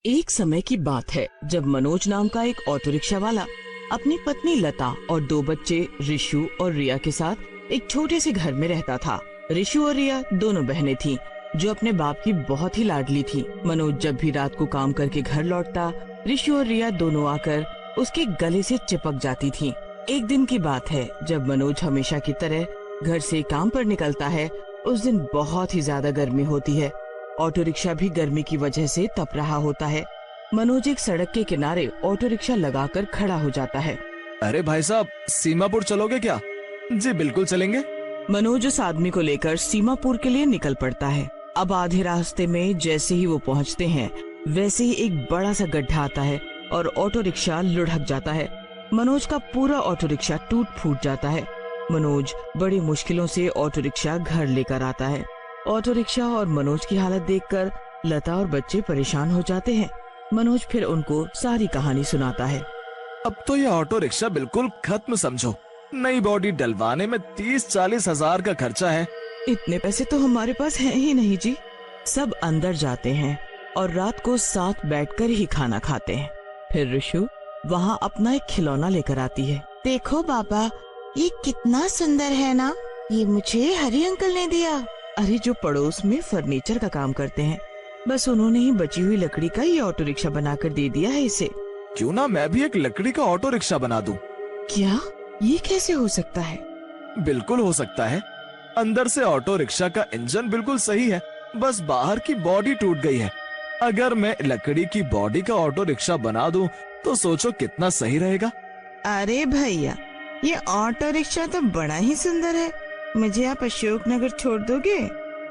एक समय की बात है जब मनोज नाम का एक ऑटो रिक्शा वाला अपनी पत्नी लता और दो बच्चे रिशु और रिया के साथ एक छोटे से घर में रहता था। रिशु और रिया दोनों बहनें थीं जो अपने बाप की बहुत ही लाडली थी। मनोज जब भी रात को काम करके घर लौटता, रिशु और रिया दोनों आकर उसके गले से चिपक जाती थीं। एक दिन की बात है जब मनोज हमेशा की तरह घर से काम पर निकलता है। उस दिन बहुत ही ज्यादा गर्मी होती है। ऑटो रिक्शा भी गर्मी की वजह से तप रहा होता है। मनोज एक सड़क के किनारे ऑटो रिक्शा लगाकर खड़ा हो जाता है। अरे भाई साहब, सीमापुर चलोगे क्या? जी बिल्कुल चलेंगे। मनोज उस आदमी को लेकर सीमापुर के लिए निकल पड़ता है। अब आधे रास्ते में जैसे ही वो पहुंचते हैं वैसे ही एक बड़ा सा गड्ढा आता है और ऑटो रिक्शा लुढ़क जाता है। मनोज का पूरा ऑटो रिक्शा टूट फूट जाता है। मनोज बड़ी मुश्किलों से ऑटो रिक्शा घर लेकर आता है। ऑटो रिक्शा और मनोज की हालत देखकर लता और बच्चे परेशान हो जाते हैं। मनोज फिर उनको सारी कहानी सुनाता है। अब तो ये ऑटो रिक्शा बिल्कुल खत्म समझो। नई बॉडी डलवाने में 30-40 हजार का खर्चा है। इतने पैसे तो हमारे पास हैं ही नहीं जी। सब अंदर जाते हैं और रात को साथ बैठकर ही खाना खाते हैं। फिर रिशु वहाँ अपना एक खिलौना लेकर आती है। देखो पापा, ये कितना सुंदर है ना, ये मुझे हरी अंकल ने दिया। अरे जो पड़ोस में फर्नीचर का काम करते हैं, बस उन्होंने ही बची हुई लकड़ी का ये ऑटो रिक्शा बनाकर दे दिया है इसे। क्यों ना मैं भी एक लकड़ी का ऑटो रिक्शा बना दूं? क्या? ये कैसे हो सकता है? बिल्कुल हो सकता है। अंदर से ऑटो रिक्शा का इंजन बिल्कुल सही है, बस बाहर की बॉडी टूट गई है। अगर मैं लकड़ी की बॉडी का ऑटो रिक्शा बना दूं तो सोचो कितना सही रहेगा। अरे भैया, ये ऑटो रिक्शा तो बड़ा ही सुंदर है। मुझे आप अशोक नगर छोड़ दोगे?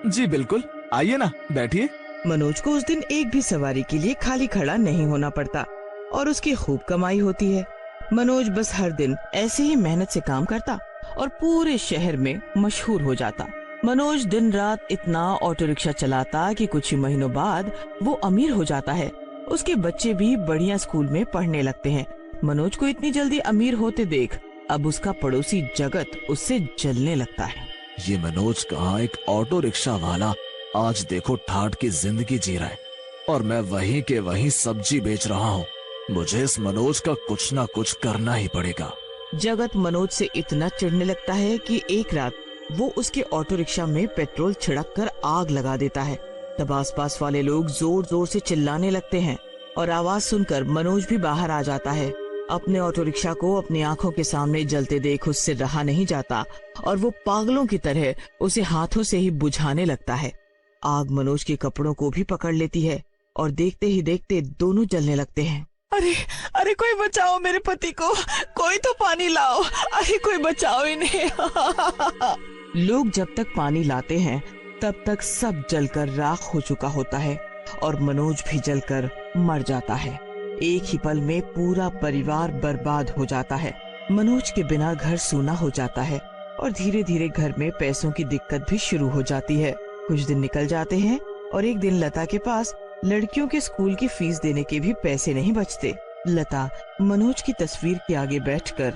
जी बिल्कुल, आइए ना, बैठिए। मनोज को उस दिन एक भी सवारी के लिए खाली खड़ा नहीं होना पड़ता और उसकी खूब कमाई होती है। मनोज बस हर दिन ऐसे ही मेहनत से काम करता और पूरे शहर में मशहूर हो जाता। मनोज दिन रात इतना ऑटो रिक्शा चलाता कि कुछ ही महीनों बाद वो अमीर हो जाता है। उसके बच्चे भी बढ़िया स्कूल में पढ़ने लगते हैं। मनोज को इतनी जल्दी अमीर होते देख अब उसका पड़ोसी जगत उससे जलने लगता है। ये मनोज कहाँ एक ऑटो रिक्शा वाला आज देखो ठाठ की जिंदगी जी रहा है और मैं वहीं के वहीं सब्जी बेच रहा हूँ। मुझे इस मनोज का कुछ ना कुछ करना ही पड़ेगा। जगत मनोज से इतना चिढ़ने लगता है कि एक रात वो उसके ऑटो रिक्शा में पेट्रोल छिड़क कर आग लगा देता है। तब आसपास वाले लोग जोर जोर से चिल्लाने लगते हैं और आवाज सुनकर मनोज भी बाहर आ जाता है। अपने ऑटो रिक्शा को अपनी आंखों के सामने जलते देख उससे रहा नहीं जाता और वो पागलों की तरह उसे हाथों से ही बुझाने लगता है। आग मनोज के कपड़ों को भी पकड़ लेती है और देखते ही देखते दोनों जलने लगते हैं। अरे अरे कोई बचाओ मेरे पति को, कोई तो पानी लाओ, अरे कोई बचाओ इन्हें। लोग जब तक पानी लाते हैं तब तक सब जलकर राख हो चुका होता है और मनोज भी जलकर मर जाता है। एक ही पल में पूरा परिवार बर्बाद हो जाता है। मनोज के बिना घर सूना हो जाता है और धीरे धीरे घर में पैसों की दिक्कत भी शुरू हो जाती है। कुछ दिन निकल जाते हैं और एक दिन लता के पास लड़कियों के स्कूल की फीस देने के भी पैसे नहीं बचते। लता मनोज की तस्वीर के आगे बैठकर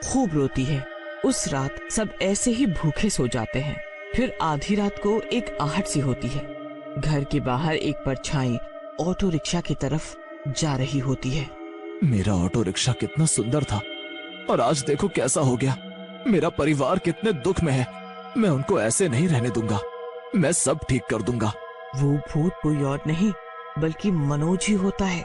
खूब रोती है। उस रात सब ऐसे ही भूखे सो जाते हैं। फिर आधी रात को एक आहट सी होती है। घर के बाहर एक परछाई ऑटो रिक्शा की तरफ जा रही होती है। मेरा ऑटो रिक्शा कितना सुंदर था और आज देखो कैसा हो गया। मेरा परिवार कितने दुख में है। मैं उनको ऐसे नहीं रहने दूंगा। मैं सब ठीक कर दूंगा। वो भूत कोई और नहीं बल्कि मनोज ही होता है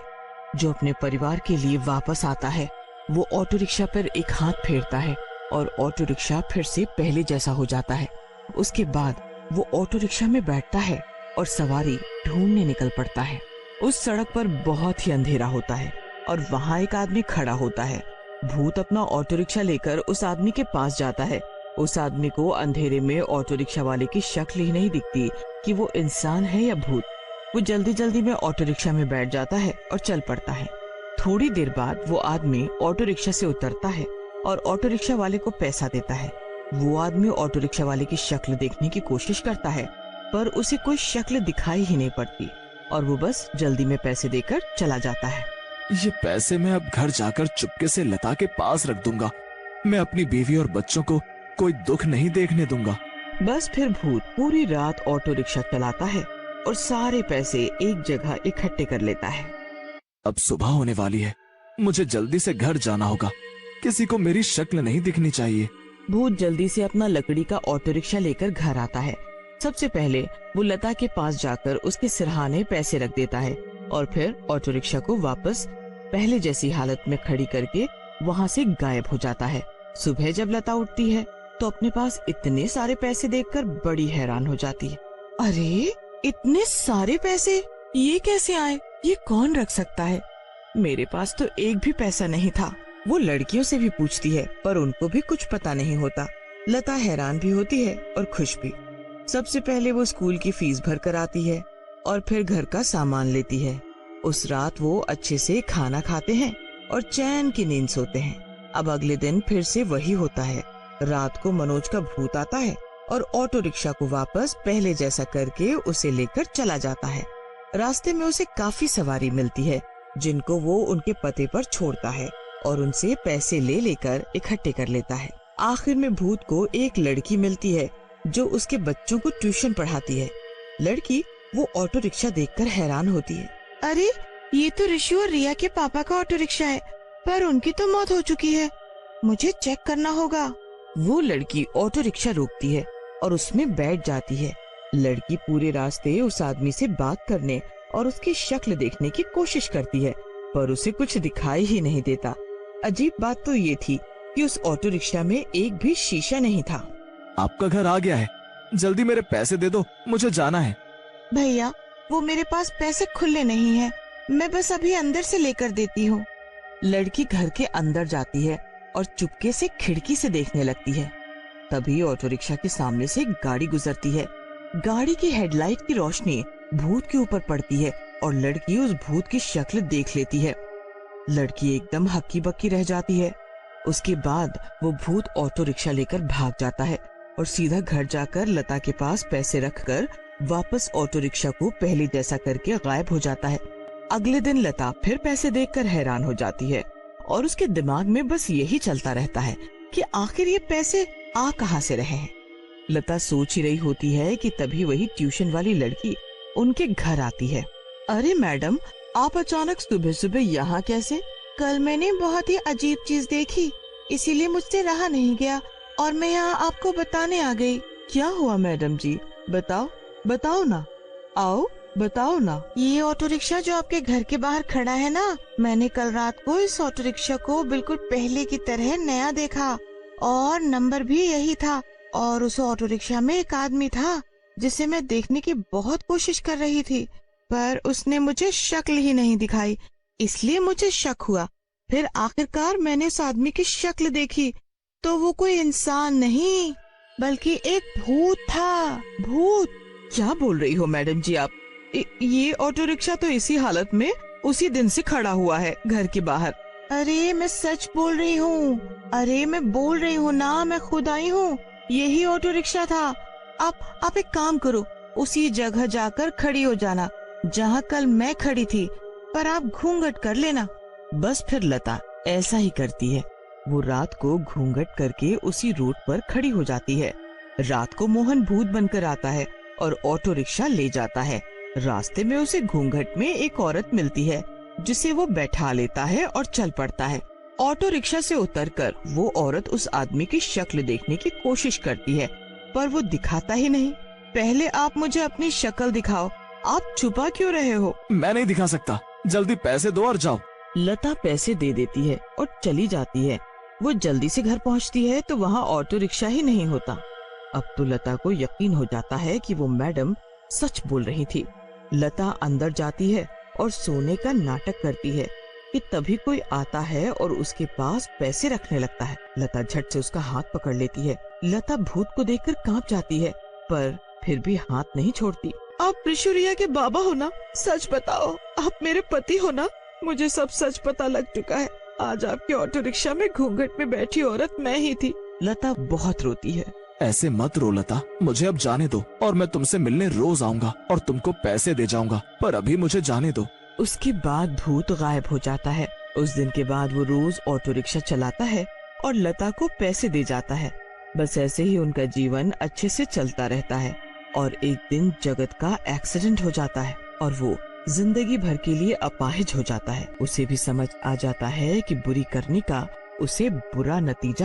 जो अपने परिवार के लिए वापस आता है। वो ऑटो रिक्शा पर एक हाथ फेरता है और ऑटो रिक्शा फिर से पहले जैसा हो जाता है। उसके बाद वो ऑटो रिक्शा में बैठता है और सवारी ढूंढने निकल पड़ता है। उस सड़क पर बहुत ही अंधेरा होता है और वहाँ एक आदमी खड़ा होता है। भूत अपना ऑटो रिक्शा लेकर उस आदमी के पास जाता है। उस आदमी को अंधेरे में ऑटो रिक्शा वाले की शक्ल ही नहीं दिखती कि वो इंसान है या भूत। वो जल्दी जल्दी में ऑटो रिक्शा में बैठ जाता है और चल पड़ता है। थोड़ी देर बाद वो आदमी ऑटो रिक्शा से उतरता है और ऑटो रिक्शा वाले को पैसा देता है। वो आदमी ऑटो रिक्शा वाले की शक्ल देखने की कोशिश करता है पर उसे कोई शक्ल दिखाई ही नहीं पड़ती और वो बस जल्दी में पैसे देकर चला जाता है। ये पैसे मैं अब घर जाकर चुपके से लता के पास रख दूंगा। मैं अपनी बीवी और बच्चों को कोई दुख नहीं देखने दूंगा। बस फिर भूत पूरी रात ऑटो रिक्शा चलाता है और सारे पैसे एक जगह इकट्ठे कर लेता है। अब सुबह होने वाली है, मुझे जल्दी से घर जाना होगा। किसी को मेरी शक्ल नहीं दिखनी चाहिए। भूत जल्दी से अपना लकड़ी का ऑटो रिक्शा लेकर घर आता है। सबसे पहले वो लता के पास जाकर उसके सिरहाने पैसे रख देता है और फिर ऑटो रिक्शा को वापस पहले जैसी हालत में खड़ी करके वहाँ से गायब हो जाता है। सुबह जब लता उठती है तो अपने पास इतने सारे पैसे देखकर बड़ी हैरान हो जाती है। अरे इतने सारे पैसे, ये कैसे आए? ये कौन रख सकता है? मेरे पास तो एक भी पैसा नहीं था। वो लड़कियों से भी पूछती है पर उनको भी कुछ पता नहीं होता। लता हैरान भी होती है और खुश भी। सबसे पहले वो स्कूल की फीस भर कर आती है और फिर घर का सामान लेती है। उस रात वो अच्छे से खाना खाते हैं और चैन की नींद सोते हैं। अब अगले दिन फिर से वही होता है। रात को मनोज का भूत आता है और ऑटो रिक्शा को वापस पहले जैसा करके उसे लेकर चला जाता है। रास्ते में उसे काफी सवारी मिलती है जिनको वो उनके पते पर छोड़ता है और उनसे पैसे ले लेकर इकट्ठे कर लेता है। आखिर में भूत को एक लड़की मिलती है जो उसके बच्चों को ट्यूशन पढ़ाती है। लड़की वो ऑटो रिक्शा देखकर हैरान होती है। अरे ये तो ऋषु और रिया के पापा का ऑटो रिक्शा है, पर उनकी तो मौत हो चुकी है। मुझे चेक करना होगा। वो लड़की ऑटो रिक्शा रोकती है और उसमें बैठ जाती है। लड़की पूरे रास्ते उस आदमी से बात करने और उसकी शक्ल देखने की कोशिश करती है पर उसे कुछ दिखाई ही नहीं देता। अजीब बात तो ये थी कि उस ऑटो रिक्शा में एक भी शीशा नहीं था। आपका घर आ गया है, जल्दी मेरे पैसे दे दो, मुझे जाना है। भैया वो मेरे पास पैसे खुले नहीं है, मैं बस अभी अंदर से लेकर देती हूँ। लड़की घर के अंदर जाती है और चुपके से खिड़की से देखने लगती है। तभी ऑटो रिक्शा के सामने से एक गाड़ी गुजरती है। गाड़ी की हेडलाइट की रोशनी भूत के ऊपर पड़ती है और लड़की उस भूत की शक्ल देख लेती है। लड़की एकदम हक्की बक्की रह जाती है। उसके बाद वो भूत ऑटो रिक्शा लेकर भाग जाता है और सीधा घर जाकर लता के पास पैसे रखकर वापस ऑटो रिक्शा को पहले जैसा करके गायब हो जाता है। अगले दिन लता फिर पैसे देखकर हैरान हो जाती है और उसके दिमाग में बस यही चलता रहता है कि आखिर ये पैसे आ कहां से रहे हैं। लता सोच ही रही होती है कि तभी वही ट्यूशन वाली लड़की उनके घर आती है। अरे मैडम, आप अचानक सुबह सुबह यहाँ कैसे? कल मैंने बहुत ही अजीब चीज देखी, इसीलिए मुझसे रहा नहीं गया और मैं यहाँ आपको बताने आ गई। क्या हुआ मैडम जी? बताओ ना, आओ बताओ ना। ये ऑटो रिक्शा जो आपके घर के बाहर खड़ा है ना, मैंने कल रात को इस ऑटो रिक्शा को बिल्कुल पहले की तरह नया देखा और नंबर भी यही था। और उस ऑटो रिक्शा में एक आदमी था जिसे मैं देखने की बहुत कोशिश कर रही थी, पर उसने मुझे शक्ल ही नहीं दिखाई, इसलिए मुझे शक हुआ। फिर आखिरकार मैंने उस आदमी की शक्ल देखी तो वो कोई इंसान नहीं बल्कि एक भूत था। भूत? क्या बोल रही हो मैडम जी आप? ये ऑटो रिक्शा तो इसी हालत में उसी दिन से खड़ा हुआ है घर के बाहर। अरे मैं सच बोल रही हूँ, अरे मैं बोल रही हूँ ना, मैं खुद आई हूँ, यही ऑटो रिक्शा था। आप एक काम करो, उसी जगह जाकर खड़ी हो जाना जहाँ कल मैं खड़ी थी, पर आप घूंघट कर लेना। बस फिर लता ऐसा ही करती है। वो रात को घूंघट करके उसी रोड पर खड़ी हो जाती है। रात को मोहन भूत बनकर आता है और ऑटो रिक्शा ले जाता है। रास्ते में उसे घूंघट में एक औरत मिलती है जिसे वो बैठा लेता है और चल पड़ता है। ऑटो रिक्शा से उतरकर वो औरत उस आदमी की शक्ल देखने की कोशिश करती है पर वो दिखाता ही नहीं। पहले आप मुझे अपनी शक्ल दिखाओ, आप छुपा क्यों रहे हो? मैं नहीं दिखा सकता, जल्दी पैसे दो और जाओ। लता पैसे दे देती है और चली जाती है। वो जल्दी से घर पहुंचती है तो वहाँ ऑटो रिक्शा ही नहीं होता। अब तो लता को यकीन हो जाता है कि वो मैडम सच बोल रही थी। लता अंदर जाती है और सोने का नाटक करती है कि तभी कोई आता है और उसके पास पैसे रखने लगता है। लता झट से उसका हाथ पकड़ लेती है। लता भूत को देखकर कांप जाती है पर फिर भी हाथ नहीं छोड़ती। आप ऋषुरिया के बाबा हो ना? सच बताओ, आप मेरे पति हो ना? मुझे सब सच पता लग चुका है। आज आपके ऑटो रिक्शा में घूंघट में बैठी औरत मैं ही थी। लता बहुत रोती है। ऐसे मत रो लता, मुझे अब जाने दो और मैं तुमसे मिलने रोज आऊंगा और तुमको पैसे दे जाऊंगा, पर अभी मुझे जाने दो। उसके बाद भूत गायब हो जाता है। उस दिन के बाद वो रोज ऑटो रिक्शा चलाता है और लता को पैसे दे जाता है। बस ऐसे ही उनका जीवन अच्छे से चलता रहता है और एक दिन जगत का एक्सीडेंट हो जाता है और वो जिंदगी भर के लिए अपाहिज हो जाता है। उसे भी समझ आ जाता है कि बुरी करनी का उसे बुरा नतीजा